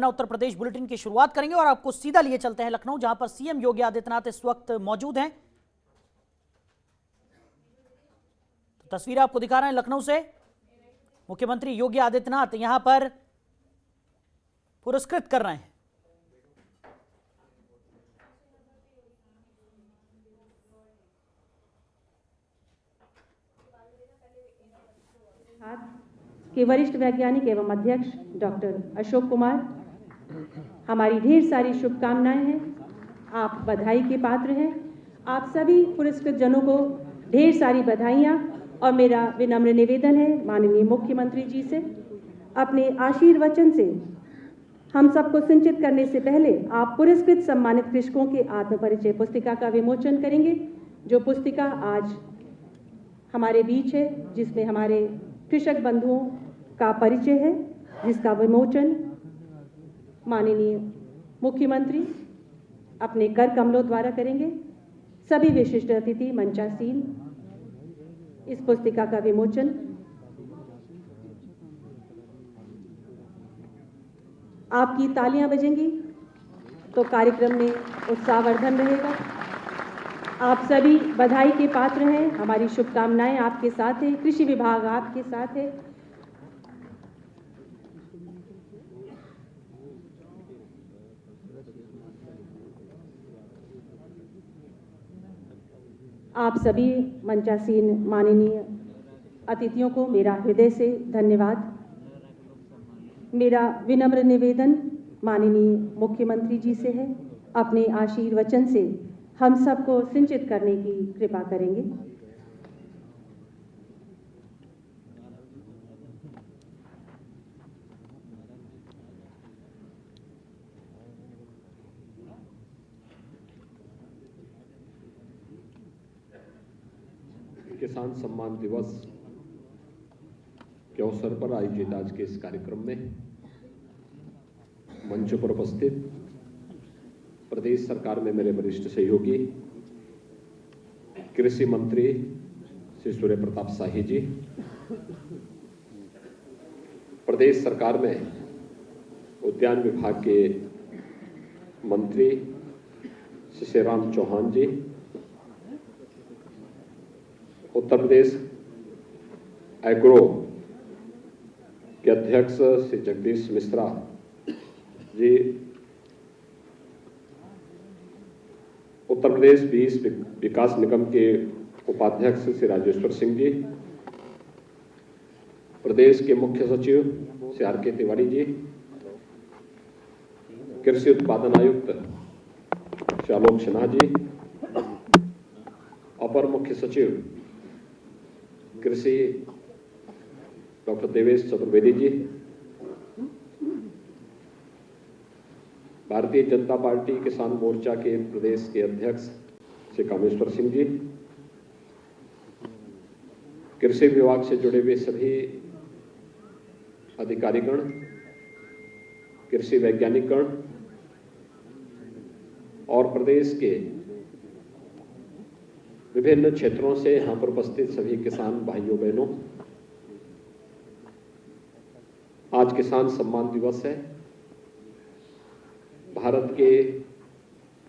अपना उत्तर प्रदेश बुलेटिन की शुरुआत करेंगे और आपको सीधा लिए चलते हैं लखनऊ, जहां पर सीएम योगी आदित्यनाथ इस वक्त मौजूद हैं। तो तस्वीरें आपको दिखा रहे हैं लखनऊ से। मुख्यमंत्री योगी आदित्यनाथ यहां पर पुरस्कृत कर रहे हैं। के वरिष्ठ वैज्ञानिक एवं अध्यक्ष डॉक्टर अशोक कुमार, हमारी ढेर सारी शुभकामनाएं हैं। आप बधाई के पात्र हैं। आप सभी पुरस्कृत जनों को ढेर सारी बधाइयां और मेरा विनम्र निवेदन है माननीय मुख्यमंत्री जी से, अपने आशीर्वचन से हम सबको सिंचित करने से पहले आप पुरस्कृत सम्मानित कृषकों के आत्मपरिचय पुस्तिका का विमोचन करेंगे। जो पुस्तिका आज हमारे बीच है, जिसमें हमारे कृषक बंधुओं का परिचय है, जिसका विमोचन माननीय मुख्यमंत्री अपने कर कमलों द्वारा करेंगे। सभी विशिष्ट अतिथि मंचासीन इस पुस्तिका का विमोचन। आपकी तालियां बजेंगी तो कार्यक्रम में उत्साहवर्धन रहेगा। आप सभी बधाई के पात्र हैं। हमारी शुभकामनाएं आपके साथ है। कृषि विभाग आपके साथ है। आप सभी मंचासीन माननीय अतिथियों को मेरा हृदय से धन्यवाद। मेरा विनम्र निवेदन माननीय मुख्यमंत्री जी से है, अपने आशीर्वचन से हम सबको सिंचित करने की कृपा करेंगे। किसान सम्मान दिवस के अवसर पर आयोजित आज के इस कार्यक्रम में मंच पर उपस्थित प्रदेश सरकार में मेरे वरिष्ठ सहयोगी कृषि मंत्री श्री सूर्य प्रताप शाही जी, प्रदेश सरकार में उद्यान विभाग के मंत्री श्री शिवराम चौहान जी, उत्तर प्रदेश एग्रो के अध्यक्ष श्री जगदीश मिश्रा जी, उत्तर प्रदेश बीज विकास निगम के उपाध्यक्ष श्री राजेश्वर सिंह जी, प्रदेश के मुख्य सचिव श्री आर के तिवारी जी, कृषि उत्पादन आयुक्त श्री आलोक सिन्हा जी, अपर मुख्य सचिव कृषि डॉक्टर देवेश चतुर्वेदी जी, भारतीय जनता पार्टी किसान मोर्चा के प्रदेश के अध्यक्ष श्री कामेश्वर सिंह जी, कृषि विभाग से जुड़े हुए सभी अधिकारीगण, कृषि वैज्ञानिकगण और प्रदेश के विभिन्न क्षेत्रों से यहाँ पर उपस्थित सभी किसान भाइयों बहनों, आज किसान सम्मान दिवस है। भारत के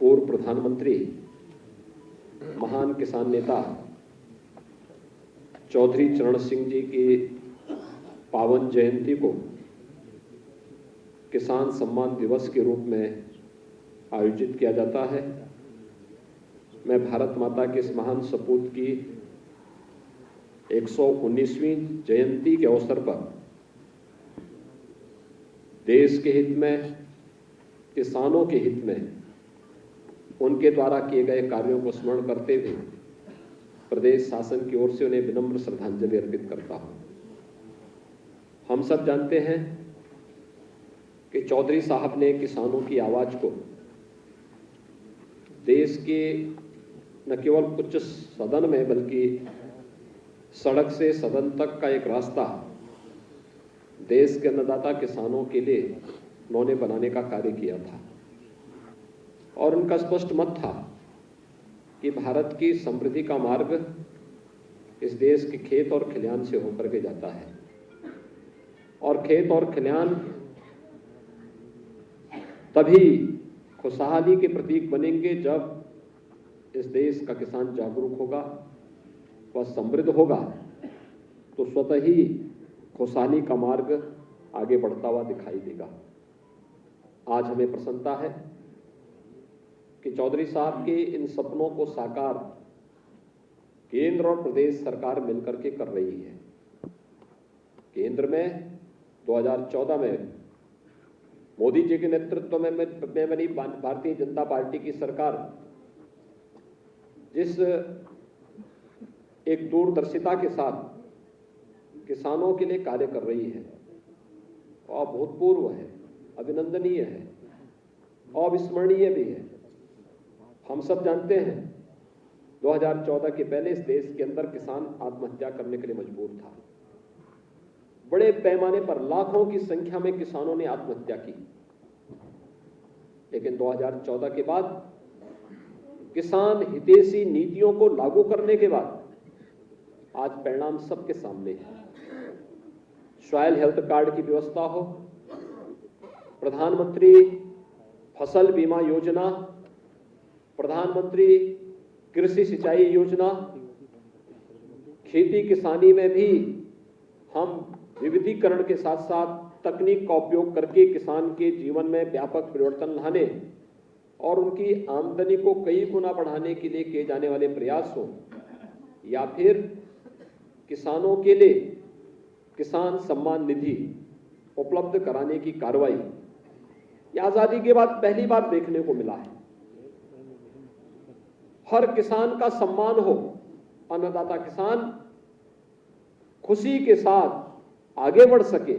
पूर्व प्रधानमंत्री, महान किसान नेता चौधरी चरण सिंह जी की पावन जयंती को किसान सम्मान दिवस के रूप में आयोजित किया जाता है। मैं भारत माता के इस महान सपूत की 119वीं जयंती के अवसर पर देश के हित में, किसानों के हित में उनके द्वारा किए गए कार्यों को स्मरण करते हुए प्रदेश शासन की ओर से उन्हें विनम्र श्रद्धांजलि अर्पित करता हूं। हम सब जानते हैं कि चौधरी साहब ने किसानों की आवाज को देश के न केवल उच्च सदन में बल्कि सड़क से सदन तक का एक रास्ता देश के अन्नदाता किसानों के लिए उन्होंने बनाने का कार्य किया था। और उनका स्पष्ट मत था कि भारत की समृद्धि का मार्ग इस देश के खेत और खलिहान से होकर के जाता है, और खेत और खलिहान तभी खुशहाली के प्रतीक बनेंगे जब इस देश का किसान जागरूक होगा, वह समृद्ध होगा, तो स्वतः ही खुशहाली का मार्ग आगे बढ़ता हुआ दिखाई देगा। आज हमें प्रसन्नता है कि चौधरी साहब के इन सपनों को साकार केंद्र और प्रदेश सरकार मिलकर के कर रही है। केंद्र में 2014 में मोदी जी के नेतृत्व में बनी भारतीय जनता पार्टी की सरकार जिस एक दूरदर्शिता के साथ किसानों के लिए कार्य कर रही है, और अभूतपूर्व है, अभिनंदनीय है, अविस्मरणीय भी है। हम सब जानते हैं 2014 के पहले इस देश के अंदर किसान आत्महत्या करने के लिए मजबूर था। बड़े पैमाने पर लाखों की संख्या में किसानों ने आत्महत्या की, लेकिन 2014 के बाद किसान हितैषी नीतियों को लागू करने के बाद आज परिणाम सबके सामने है। सॉइल हेल्थ कार्ड की व्यवस्था हो, प्रधानमंत्री फसल बीमा योजना, प्रधानमंत्री कृषि सिंचाई योजना, खेती किसानी में भी हम विविधीकरण के साथ साथ तकनीक का उपयोग करके किसान के जीवन में व्यापक परिवर्तन लाने और उनकी आमदनी को कई गुना बढ़ाने के लिए किए जाने वाले प्रयास हो, या फिर किसानों के लिए किसान सम्मान निधि उपलब्ध कराने की कार्रवाई, यह आजादी के बाद पहली बार देखने को मिला है। हर किसान का सम्मान हो, अन्नदाता किसान खुशी के साथ आगे बढ़ सके।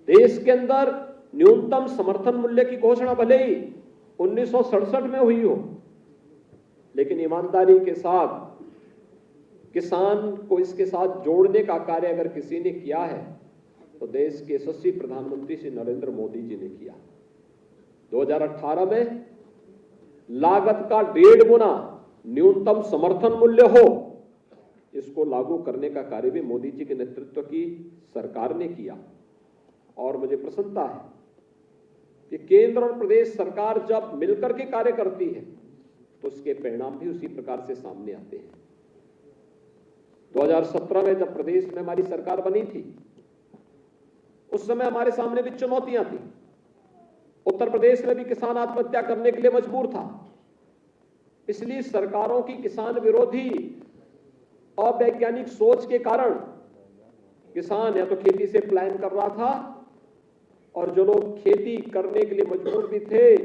देश के अंदर न्यूनतम समर्थन मूल्य की घोषणा भले ही 1967 में हुई हो, लेकिन ईमानदारी के साथ किसान को इसके साथ जोड़ने का कार्य अगर किसी ने किया है तो देश के यशस्वी प्रधानमंत्री श्री नरेंद्र मोदी जी ने किया। 2018 में लागत का 1.5 गुना न्यूनतम समर्थन मूल्य हो, इसको लागू करने का कार्य भी मोदी जी के नेतृत्व की सरकार ने किया। और मुझे प्रसन्नता है कि केंद्र और प्रदेश सरकार जब मिलकर के कार्य करती है तो उसके परिणाम भी उसी प्रकार से सामने आते हैं। 2017 में जब प्रदेश में हमारी सरकार बनी थी, उस समय हमारे सामने भी चुनौतियां थी। उत्तर प्रदेश में भी किसान आत्महत्या करने के लिए मजबूर था। इसलिए सरकारों की किसान विरोधी अवैज्ञानिक सोच के कारण किसान या तो खेती से पलायन कर रहा था, और जो लोग खेती करने के लिए मजबूर भी थे,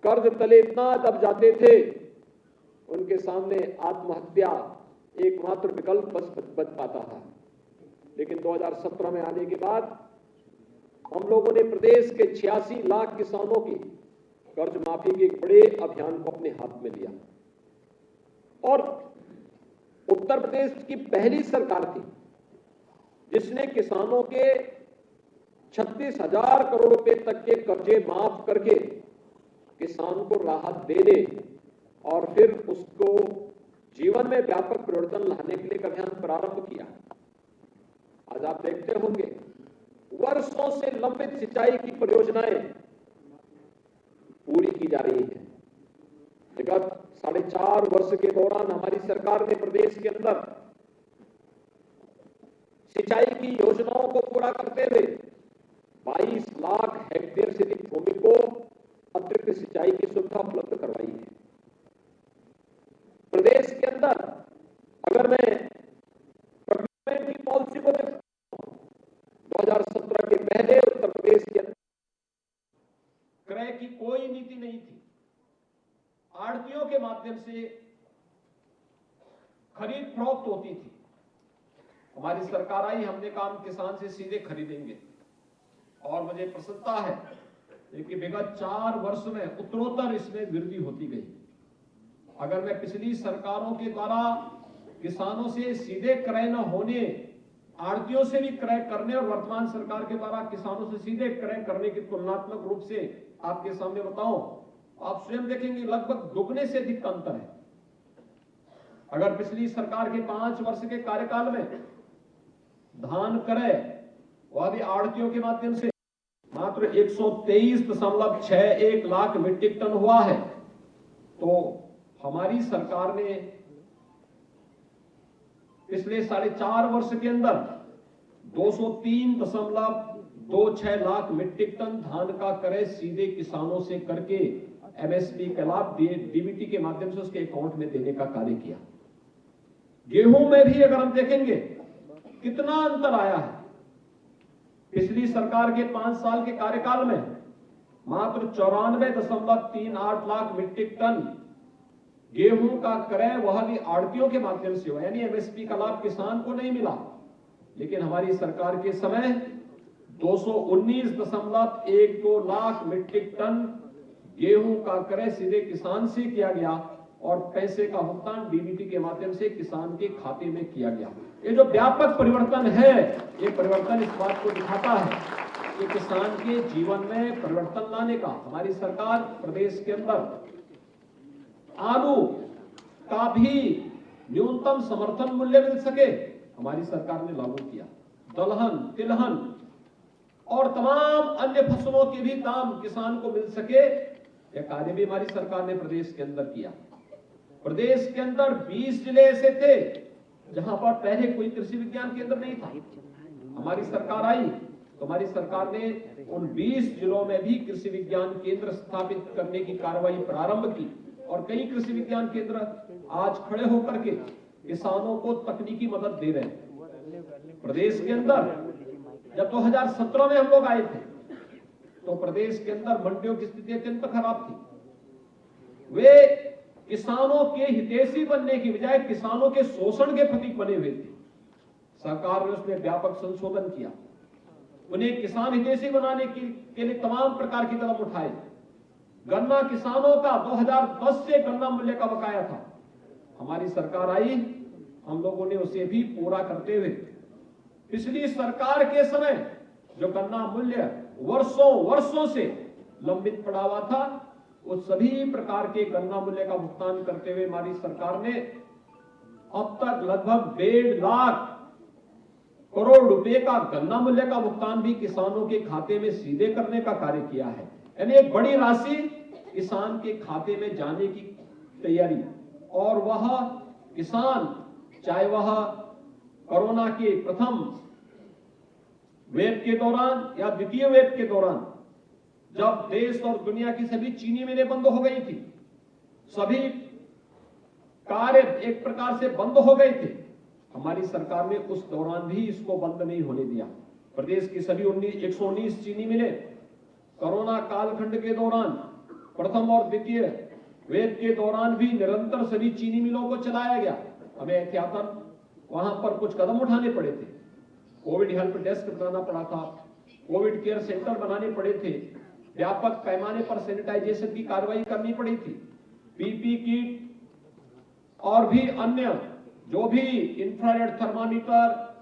कर्ज तले इतना दब जाते थे, उनके सामने आत्महत्या एकमात्र विकल्प बच पाता था। लेकिन 2017 में आने के बाद हम लोगों ने प्रदेश के 86 लाख किसानों की कर्ज माफी के एक बड़े अभियान को अपने हाथ में लिया, और उत्तर प्रदेश की पहली सरकार थी जिसने किसानों के 36,000 करोड़ रुपए तक के कर्जे माफ करके किसान को राहत देने और फिर उसको जीवन में व्यापक परिवर्तन लाने के लिए एक अभियान प्रारंभ किया। आज आप देखते होंगे वर्षों से लंबित सिंचाई की परियोजनाएं पूरी की जा रही हैं। विगत 4.5 वर्ष के दौरान हमारी सरकार ने प्रदेश के अंदर सिंचाई की योजनाओं को पूरा करते हुए 22 लाख हेक्टेयर से अधिक भूमि को अतिरिक्त सिंचाई की सुविधा उपलब्ध करवाई है। प्रदेश के अंदर अगर मैं प्रोक्योरमेंट की पॉलिसी को देखता हूं, 2017 के पहले उत्तर प्रदेश के अंदर क्रय की कोई नीति नहीं थी। आड़तियों के माध्यम से खरीद फरोख्त होती थी। हमारी सरकार आई, हमने कहा हम किसान से सीधे खरीदेंगे, और मुझे प्रसन्नता है कि विगत 4 वर्ष में उत्तरोत्तर इसमें वृद्धि होती गई। अगर मैं पिछली सरकारों के द्वारा किसानों से सीधे क्रय न होने, आड़तियों से भी क्रय करने, और वर्तमान सरकार के द्वारा किसानों से सीधे क्रय करने की तुलनात्मक रूप से आपके सामने बताऊं, आप स्वयं देखेंगे लगभग दुगने से अधिक का अंतर है। अगर पिछली सरकार के 5 वर्ष के कार्यकाल में धान क्रय वह भी आढ़तियों के माध्यम से मात्र 123.61 लाख मीट्रिक टन हुआ है। तो हमारी सरकार ने पिछले 4.5 वर्ष के अंदर 203.26 लाख मीट्रिक टन धान का क्रय सीधे किसानों से करके एमएसपी के लाभ डीबीटी के माध्यम से उसके अकाउंट में देने का कार्य किया। गेहूं में भी अगर हम देखेंगे कितना अंतर आया है। पिछली सरकार के 5 साल के कार्यकाल में मात्र 94.38 लाख मीट्रिक टन गेहूं का क्रय वह भी आढ़तियों के माध्यम से हुआ, यानी एमएसपी का लाभ किसान को नहीं मिला। लेकिन हमारी सरकार के समय 219.12 लाख मीट्रिक टन गेहूं का क्रय सीधे किसान से किया गया और पैसे का भुगतान डीबीटी के माध्यम से किसान के खाते में किया गया। ये जो व्यापक परिवर्तन है, ये परिवर्तन इस बात को दिखाता है कि किसान के जीवन में परिवर्तन लाने का हमारी सरकार प्रदेश के अंदर आलू का भी न्यूनतम समर्थन मूल्य मिल सके हमारी सरकार ने लागू किया। दलहन, तिलहन और तमाम अन्य फसलों के भी दाम किसान को मिल सके, यह कार्य भी हमारी सरकार ने प्रदेश के अंदर किया। प्रदेश के अंदर 20 जिले ऐसे थे जहां पर पहले कोई कृषि विज्ञान केंद्र नहीं था। हमारी सरकार आई तो हमारी सरकार ने उन 20 जिलों में भी कृषि विज्ञान केंद्र स्थापित करने की कार्रवाई प्रारंभ की और कई कृषि विज्ञान केंद्र आज खड़े होकर के किसानों को तकनीकी मदद दे रहे हैं। प्रदेश के अंदर जब 2017 में हम लोग आए थे तो प्रदेश के अंदर मंडियों की स्थिति अत्यंत खराब थी। वे किसानों के हितैषी बनने की बजाय किसानों के शोषण के प्रतीक बने हुए थे। सरकार ने उसमें व्यापक संशोधन किया, उन्हें किसान हितैषी बनाने के लिए तमाम प्रकार के कदम उठाए। गन्ना किसानों का 2010 से गन्ना मूल्य का बकाया था, हमारी सरकार आई, हम लोगों ने उसे भी पूरा करते हुए पिछली सरकार के समय जो गन्ना मूल्य वर्षों से लंबित पड़ा हुआ था, उस सभी प्रकार के गन्ना मूल्य का भुगतान करते हुए हमारी सरकार ने अब तक लगभग 1.5 लाख करोड़ रुपए का गन्ना मूल्य का भुगतान भी किसानों के खाते में सीधे करने का कार्य किया है। यानी एक बड़ी राशि किसान के खाते में जाने की तैयारी, और वह किसान चाहे वह कोरोना के प्रथम वेव के दौरान या द्वितीय वेव के दौरान जब देश और दुनिया की सभी चीनी मिलें बंद हो गई थी, सभी कार्य एक प्रकार से बंद हो गए थे, हमारी सरकार ने उस दौरान भी इसको बंद नहीं होने दिया। प्रदेश की सभी 119 चीनी मिलें कोरोना कालखंड के दौरान प्रथम और द्वितीय वेव के दौरान भी निरंतर सभी चीनी मिलों को चलाया गया। हमें एहतियातन वहां पर कुछ कदम उठाने पड़े थे। कोविड हेल्प डेस्क बनाना पड़ा था, कोविड केयर सेंटर बनाने पड़े थे, व्यापक पैमाने पर सैनिटाइजेशन की कार्रवाई करनी पड़ी थी, पीपी किट और भी अन्य जो भी इंफ्रारेड थर्मामीटर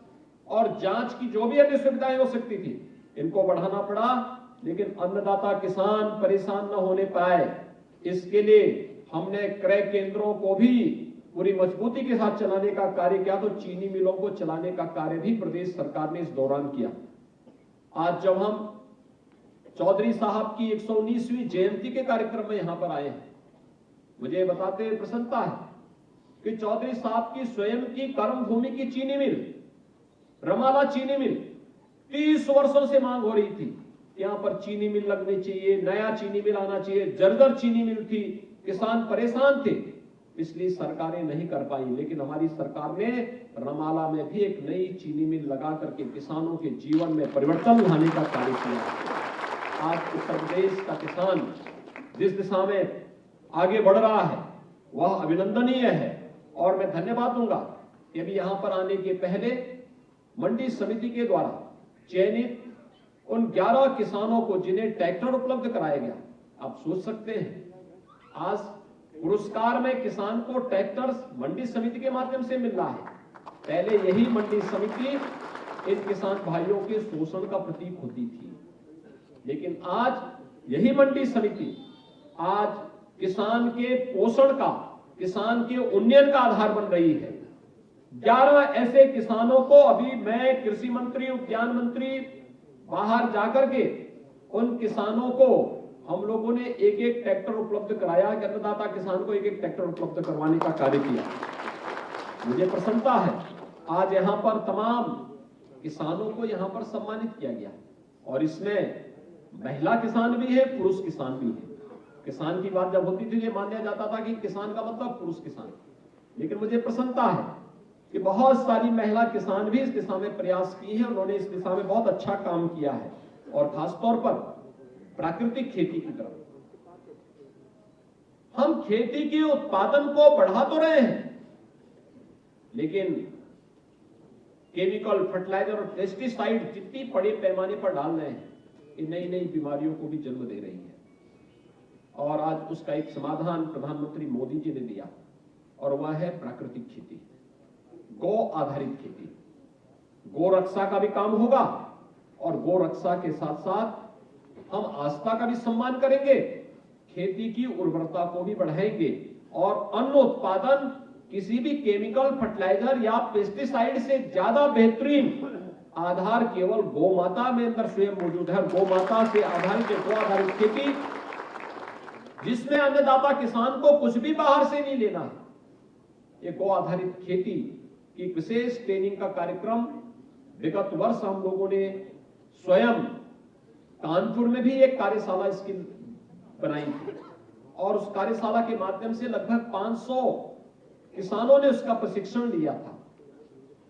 और जांच की जो भी अन्य सुविधाएं हो सकती थी, इनको बढ़ाना पड़ा। लेकिन अन्नदाता किसान परेशान न होने पाए, इसके लिए हमने क्रय केंद्रों को भी पूरी मजबूती के साथ चलाने का कार्य किया। तो चीनी मिलों को चलाने का कार्य भी प्रदेश सरकार ने इस दौरान किया। आज जब हम चौधरी साहब की 119वीं जयंती के कार्यक्रम में यहां पर आए हैं, मुझे बताते हुए प्रसन्नता है कि चौधरी साहब की स्वयं की कर्मभूमि की चीनी मिल रमाला चीनी मिल 30 वर्षों से मांग हो रही थी, यहां पर चीनी मिल लगनी चाहिए, नया चीनी मिल आना चाहिए। जर्जर चीनी मिल थी, किसान परेशान थे, पिछली सरकारें नहीं कर पाई। लेकिन हमारी सरकार ने रमाला में भी एक नई चीनी मिल लगा करके किसानों के जीवन में परिवर्तन लाने का कार्य किया। आज उत्तर प्रदेश का किसान जिस दिशा में आगे बढ़ रहा है वह अभिनंदनीय है और मैं धन्यवाद दूंगा कि अभी यहां पर आने के पहले मंडी समिति के द्वारा चयनित उन 11 किसानों को जिन्हें ट्रैक्टर उपलब्ध कराया गया, आप सोच सकते हैं आज पुरस्कार में किसान को ट्रैक्टर मंडी समिति के माध्यम से मिल रहा है। पहले यही मंडी समिति इन किसान भाइयों के शोषण का प्रतीक होती थी, लेकिन आज यही मंडी समिति आज किसान के पोषण का, किसान के उन्नयन का आधार बन रही है। 11 ऐसे किसानों को अभी मैं कृषि मंत्री, उद्यान मंत्री बाहर जाकर के उन किसानों को हम लोगों ने एक एक ट्रैक्टर उपलब्ध कराया, अन्नदाता किसान को एक एक ट्रैक्टर उपलब्ध करवाने का कार्य किया। मुझे प्रसन्नता है आज यहाँ पर तमाम किसानों को यहाँ पर सम्मानित किया गया और इसमें महिला किसान भी है, पुरुष किसान भी है। किसान की बात जब होती थी ये माना जाता था कि किसान का मतलब पुरुष किसान, लेकिन मुझे प्रसन्नता है कि बहुत सारी महिला किसान भी इस दिशा में प्रयास किए हैं। उन्होंने इस दिशा में बहुत अच्छा काम किया है और खासतौर पर प्राकृतिक खेती की तरफ हम खेती के उत्पादन को बढ़ा तो रहे हैं, लेकिन केमिकल फर्टिलाइजर और पेस्टिसाइड जितनी बड़े पैमाने पर डाल रहे हैं, ये नई नई बीमारियों को भी जन्म दे रही है। और आज उसका एक समाधान प्रधानमंत्री मोदी जी ने दिया और वह है प्राकृतिक खेती, गौ आधारित खेती। गौ रक्षा का भी काम होगा और गौ रक्षा के साथ साथ हम आस्था का भी सम्मान करेंगे, खेती की उर्वरता को भी बढ़ाएंगे और अन्न उत्पादन किसी भी केमिकल फर्टिलाइजर या पेस्टिसाइड से ज्यादा बेहतरीन आधार केवल गौ माता में अंदर स्वयं मौजूद है। गौ माता से आधारित गौ आधारित खेती जिसमें अन्नदाता किसान को कुछ भी बाहर से नहीं लेना है। ये गौ आधारित खेती की विशेष ट्रेनिंग का कार्यक्रम विगत वर्ष हम लोगों ने स्वयं कानपुर में भी एक कार्यशाला इसकी बनाई थी और उस कार्यशाला के माध्यम से लगभग 500 किसानों ने उसका प्रशिक्षण लिया था।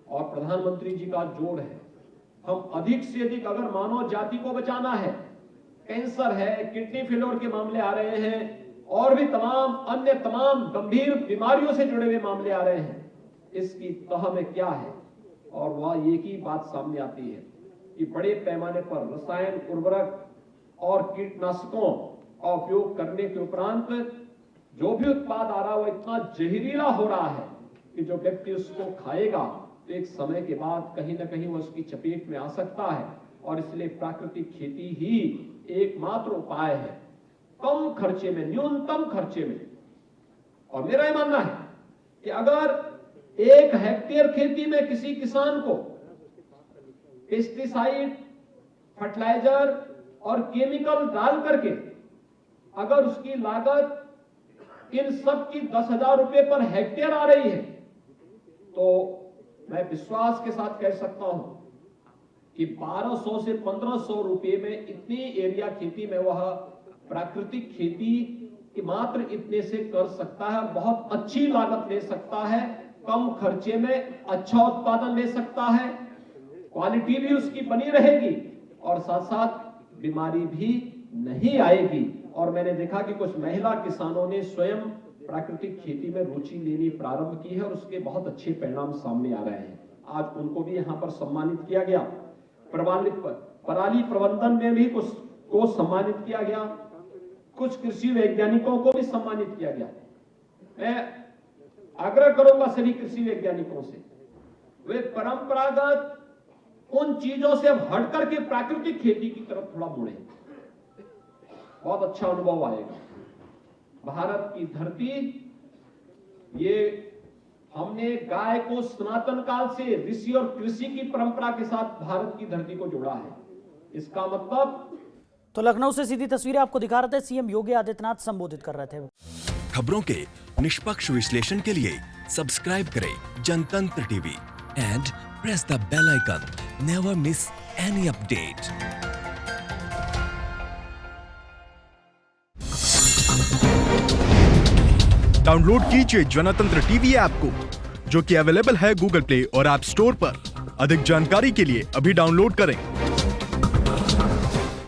और प्रधानमंत्री जी का जोर है, हम अधिक से अधिक अगर मानव जाति को बचाना है, कैंसर है, किडनी फेलियर के मामले आ रहे हैं और भी अन्य तमाम गंभीर बीमारियों से जुड़े हुए मामले आ रहे हैं, इसकी तह में क्या है और वह एक ही बात सामने आती है कि बड़े पैमाने पर रसायन उर्वरक और कीटनाशकों का उपयोग करने के उपरांत जो भी उत्पाद आ रहा है वो इतना जहरीला हो रहा है कि जो व्यक्ति उसको खाएगा तो एक समय के बाद कहीं ना कहीं वो उसकी चपेट में आ सकता है। और इसलिए प्राकृतिक खेती ही एकमात्र उपाय है कम खर्चे में, न्यूनतम खर्चे में। और मेरा यह मानना है कि अगर 1 हेक्टेयर खेती में किसी किसान को पेस्टिसाइड, फर्टिलाइजर और केमिकल डाल करके अगर उसकी लागत इन सब की 10,000 रुपए पर हेक्टेयर आ रही है, तो मैं विश्वास के साथ कह सकता हूं कि 1200 से 1500 रुपए में इतनी एरिया खेती में वह प्राकृतिक खेती कि मात्र इतने से कर सकता है, बहुत अच्छी लागत ले सकता है, कम खर्चे में अच्छा उत्पादन ले सकता है, क्वालिटी भी उसकी बनी रहेगी और साथ साथ बीमारी भी नहीं आएगी। और मैंने देखा कि कुछ महिला किसानों ने स्वयं प्राकृतिक खेती में रुचि लेनी प्रारंभ की है और उसके बहुत अच्छे परिणाम सामने आ रहे हैं। आज उनको भी यहाँ पर सम्मानित किया गया। पराली प्रबंधन में भी कुछ को सम्मानित किया गया, कुछ कृषि वैज्ञानिकों को भी सम्मानित किया गया। मैं आग्रह करूंगा सभी कृषि वैज्ञानिकों से, वे परंपरागत उन चीजों से हट करके प्राकृतिक खेती की तरफ थोड़ा मुड़े, बहुत अच्छा अनुभव आएगा। भारत की धरती, ये हमने गाय को सनातन काल से ऋषि और कृषि की परंपरा के साथ भारत की धरती को जोड़ा है। इसका मतलब तो लखनऊ से सीधी तस्वीरें आपको दिखा रहे थे, सीएम योगी आदित्यनाथ संबोधित कर रहे थे। खबरों के निष्पक्ष विश्लेषण के लिए सब्सक्राइब करें Jantantra TV and press the bell icon. Never miss any update. Download कीजिए जनतंत्र टीवी ऐप को, जो कि अवेलेबल है गूगल प्ले और ऐप स्टोर पर। अधिक जानकारी के लिए अभी डाउनलोड करें।